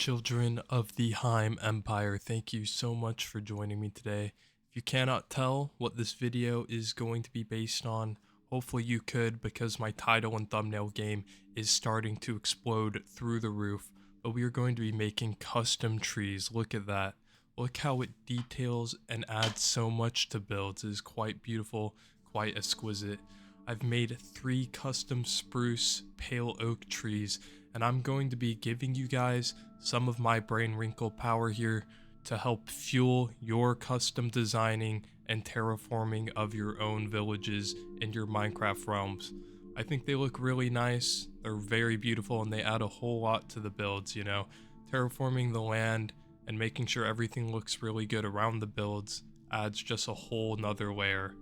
children of the HYME Empire. Thank you so much for joining me today. If you cannot tell what this video is going to be based on, hopefully you could, because my title and thumbnail game is starting to explode through the roof. But we are going to be making custom trees. Look at that. Look how it details and adds so much to builds. It is quite beautiful, quite exquisite. I've made 3 custom spruce pale oak trees, and I'm going to be giving you guys some of my brain wrinkle power here to help fuel your custom designing and terraforming of your own villages in your Minecraft realms. I think they look really nice, they're very beautiful, and they add a whole lot to the builds, you know. Terraforming the land and making sure everything looks really good around the builds adds just a whole nother layer.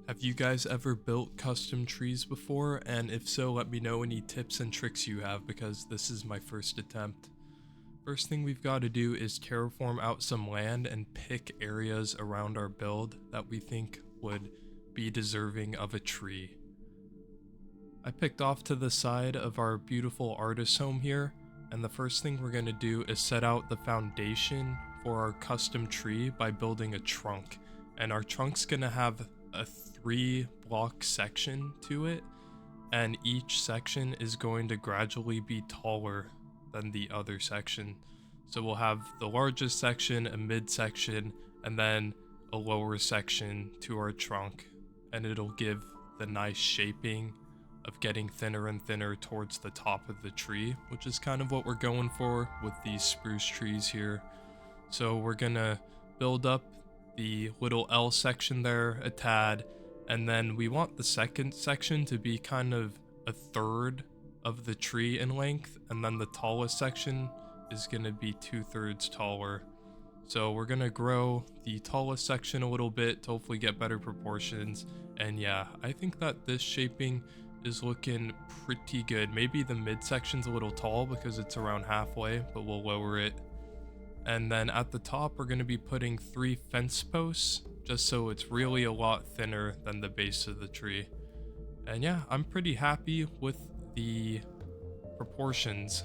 Have you guys ever built custom trees before? And if so, let me know any tips and tricks you have, because this is my first attempt. First thing we've got to do is terraform out some land and pick areas around our build that we think would be deserving of a tree. I picked off to the side of our beautiful artist home here, and the first thing we're going to do is set out the foundation for our custom tree by building a trunk. And our trunk's going to have a 3-block section to it, and each section is going to gradually be taller than the other section. So we'll have the largest section, a mid section, and then a lower section to our trunk, and it'll give the nice shaping of getting thinner and thinner towards the top of the tree, which is kind of what we're going for with these spruce trees here. So we're gonna build up the little L section there a tad, and then we want the second section to be kind of a third of the tree in length, and then the tallest section is going to be 2/3 taller. So we're going to grow the tallest section a little bit to hopefully get better proportions. And yeah, I think that this shaping is looking pretty good. Maybe the mid section's a little tall because it's around halfway, but we'll lower it. And then at the top, we're going to be putting 3 fence posts, just so it's really a lot thinner than the base of the tree. And yeah, I'm pretty happy with the proportions.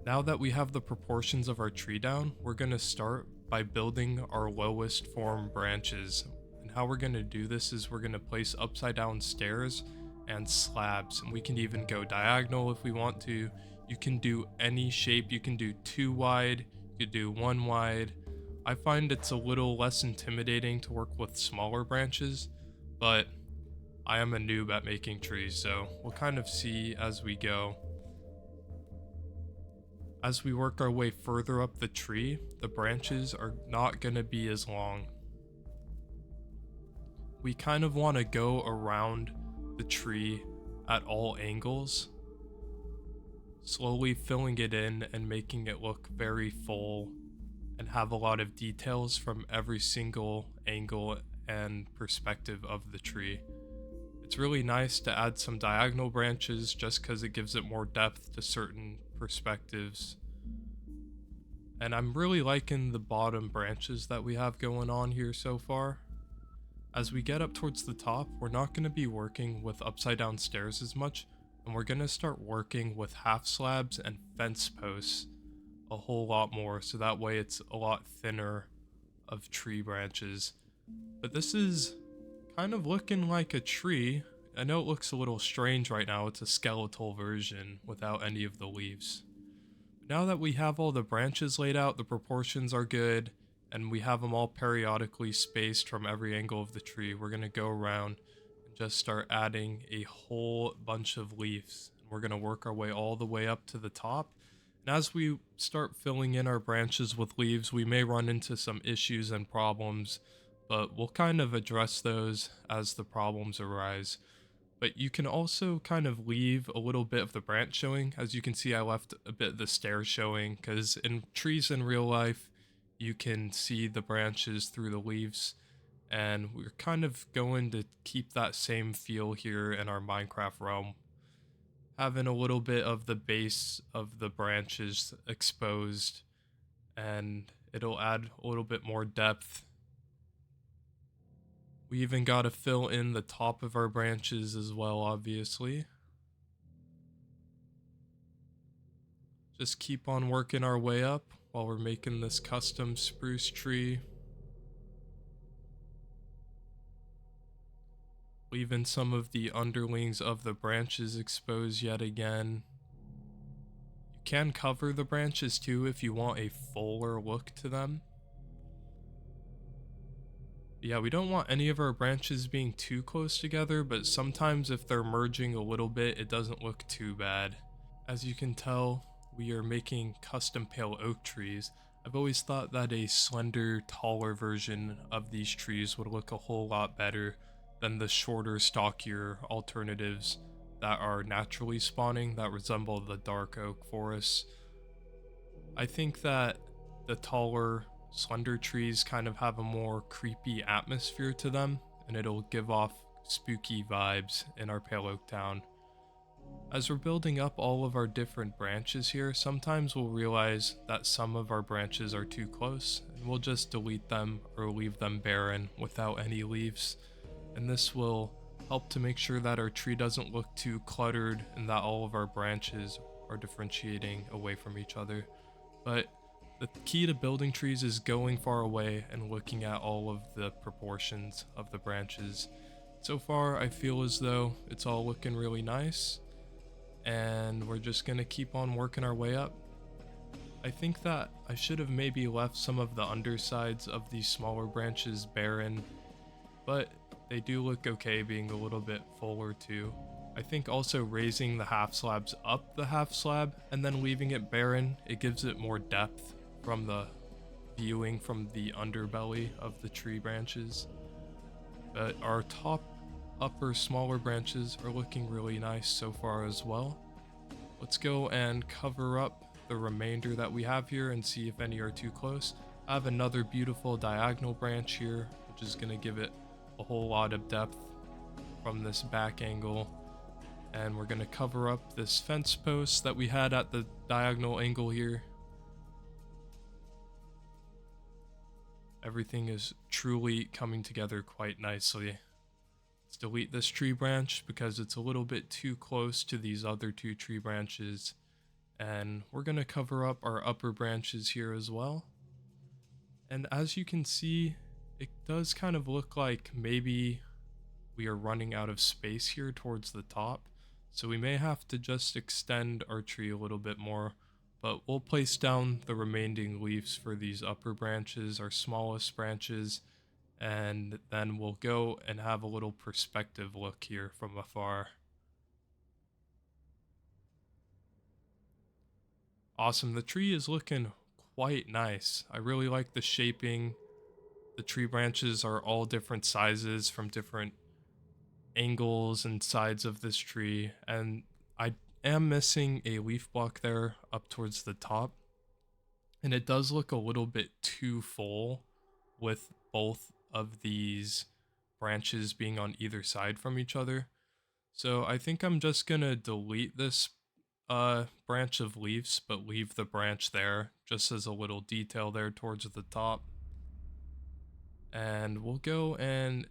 Now that we have the proportions of our tree down, we're going to start by building our lowest form branches. And how we're going to do this is we're going to place upside down stairs and slabs, and we can even go diagonal if we want to. You can do any shape. You can do 2 wide, you could do 1 wide. I find it's a little less intimidating to work with smaller branches, but I am a noob at making trees, so we'll kind of see as we go. As we work our way further up the tree, the branches are not going to be as long. We kind of want to go around the tree at all angles, slowly filling it in and making it look very full and have a lot of details from every single angle and perspective of the tree. It's really nice to add some diagonal branches just because it gives it more depth to certain perspectives. And I'm really liking the bottom branches that we have going on here so far. As we get up towards the top, we're not going to be working with upside down stairs as much, and we're going to start working with half slabs and fence posts a whole lot more, so that way it's a lot thinner of tree branches. But this is kind of looking like a tree. I know it looks a little strange right now, it's a skeletal version without any of the leaves. But now that we have all the branches laid out, the proportions are good, and we have them all periodically spaced from every angle of the tree, we're going to go around and just start adding a whole bunch of leaves. And we're going to work our way all the way up to the top. And as we start filling in our branches with leaves, we may run into some issues and problems, but we'll kind of address those as the problems arise. But you can also kind of leave a little bit of the branch showing. As you can see, I left a bit of the stairs showing, because in trees in real life, you can see the branches through the leaves. And we're kind of going to keep that same feel here in our Minecraft realm, having a little bit of the base of the branches exposed, and it'll add a little bit more depth. We even got to fill in the top of our branches as well, obviously. just keep on working our way up while we're making this custom spruce tree. Leaving some of the underlings of the branches exposed yet again. You can cover the branches too if you want a fuller look to them. Yeah, we don't want any of our branches being too close together, but sometimes if they're merging a little bit, it doesn't look too bad. As you can tell, we are making custom pale oak trees. I've always thought that a slender, taller version of these trees would look a whole lot better than the shorter, stockier alternatives that are naturally spawning that resemble the dark oak forests. I think that the taller, slender trees kind of have a more creepy atmosphere to them, and it'll give off spooky vibes in our Pale Oak town. As we're building up all of our different branches here, sometimes we'll realize that some of our branches are too close, and we'll just delete them or leave them barren without any leaves. And this will help to make sure that our tree doesn't look too cluttered and that all of our branches are differentiating away from each other. But the key to building trees is going far away and looking at all of the proportions of the branches. So far, I feel as though it's all looking really nice, and we're just gonna keep on working our way up. I think that I should have maybe left some of the undersides of these smaller branches barren, but they do look okay being a little bit fuller too. I think also raising the half slabs up the half slab and then leaving it barren, it gives it more depth from the viewing from the underbelly of the tree branches. But our top upper smaller branches are looking really nice so far as well. Let's go and cover up the remainder that we have here and see if any are too close. I have another beautiful diagonal branch here, which is going to give it a whole lot of depth from this back angle. And we're going to cover up this fence post that we had at the diagonal angle here. Everything is truly coming together quite nicely. Let's delete this tree branch because it's a little bit too close to these other two tree branches. And we're going to cover up our upper branches here as well. And as you can see, it does kind of look like maybe we are running out of space here towards the top. So we may have to just extend our tree a little bit more, but we'll place down the remaining leaves for these upper branches, our smallest branches, and then we'll go and have a little perspective look here from afar. Awesome, the tree is looking quite nice. I really like the shaping. The tree branches are all different sizes from different angles and sides of this tree, and I am missing a leaf block there up towards the top, and it does look a little bit too full with both of these branches being on either side from each other. So I think I'm just gonna delete this branch of leaves, but leave the branch there just as a little detail there towards the top. And we'll go and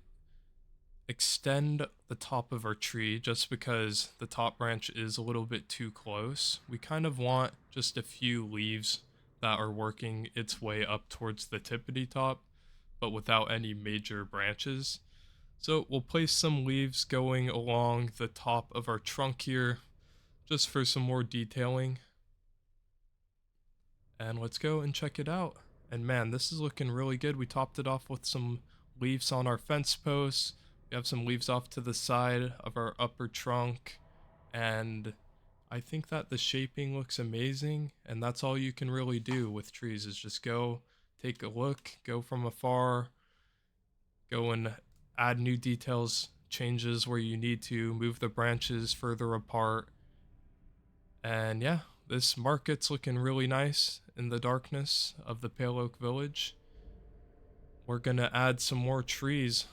extend the top of our tree just because the top branch is a little bit too close. We kind of want just a few leaves that are working its way up towards the tippity top, but without any major branches. So we'll place some leaves going along the top of our trunk here just for some more detailing. And let's go and check it out. And man, this is looking really good. We topped it off with some leaves on our fence posts. We have some leaves off to the side of our upper trunk, and I think that the shaping looks amazing, and that's all you can really do with trees is just go take a look, go from afar, go and add new details, changes where you need to, move the branches further apart. And yeah, this market's looking really nice in the darkness of the Pale Oak Village. We're gonna add some more trees,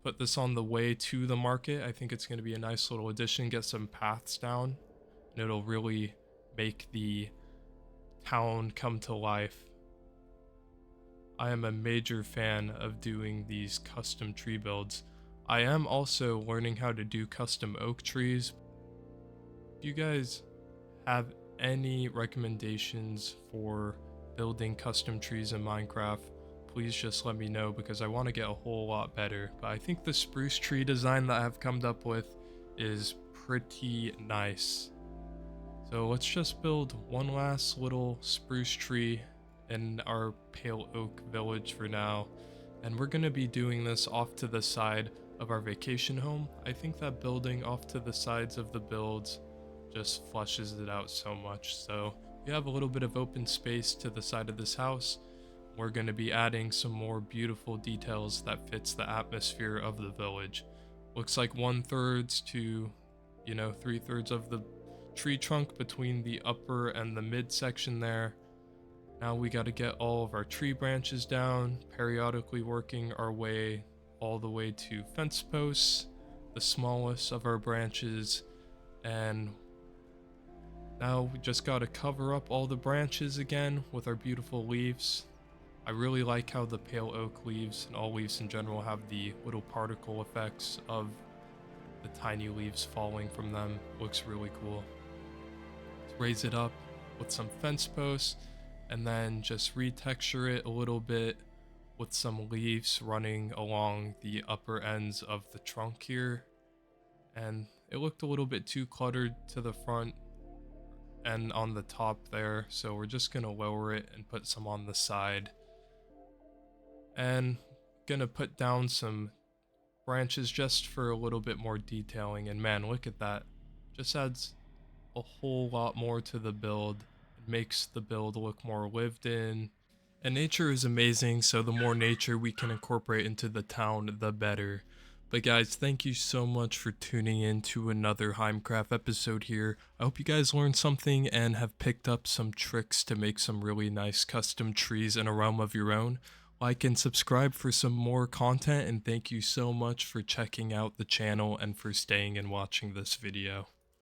put this on the way to the market. I think it's going to be a nice little addition, get some paths down, and it'll really make the town come to life. I am a major fan of doing these custom tree builds. I am also learning how to do custom oak trees. If you guys have any recommendations for building custom trees in Minecraft, please just let me know, because I want to get a whole lot better. But I think the spruce tree design that I've come up with is pretty nice. So let's just build one last little spruce tree in our Pale Oak village for now. And we're going to be doing this off to the side of our vacation home. I think that building off to the sides of the builds just flushes it out so much. So we have a little bit of open space to the side of this house. We're going to be adding some more beautiful details that fits the atmosphere of the village. Looks like 1/3 to 3/3 of the tree trunk between the upper and the mid section there. Now we got to get all of our tree branches down, periodically working our way all the way to fence posts, the smallest of our branches. And now we just got to cover up all the branches again with our beautiful leaves. I really like how the pale oak leaves and all leaves in general have the little particle effects of the tiny leaves falling from them. Looks really cool. Let's raise it up with some fence posts and then just retexture it a little bit with some leaves running along the upper ends of the trunk here. And it looked a little bit too cluttered to the front and on the top there, so we're just gonna lower it and put some on the side. And gonna put down some branches just for a little bit more detailing. And man, look at that, just adds a whole lot more to the build. It makes the build look more lived in. And nature is amazing, so the more nature we can incorporate into the town, the better. But guys, thank you so much for tuning in to another HYMEcraft episode here. I hope you guys learned something and have picked up some tricks to make some really nice custom trees in a realm of your own. Like and subscribe for some more content, and thank you so much for checking out the channel and for staying and watching this video.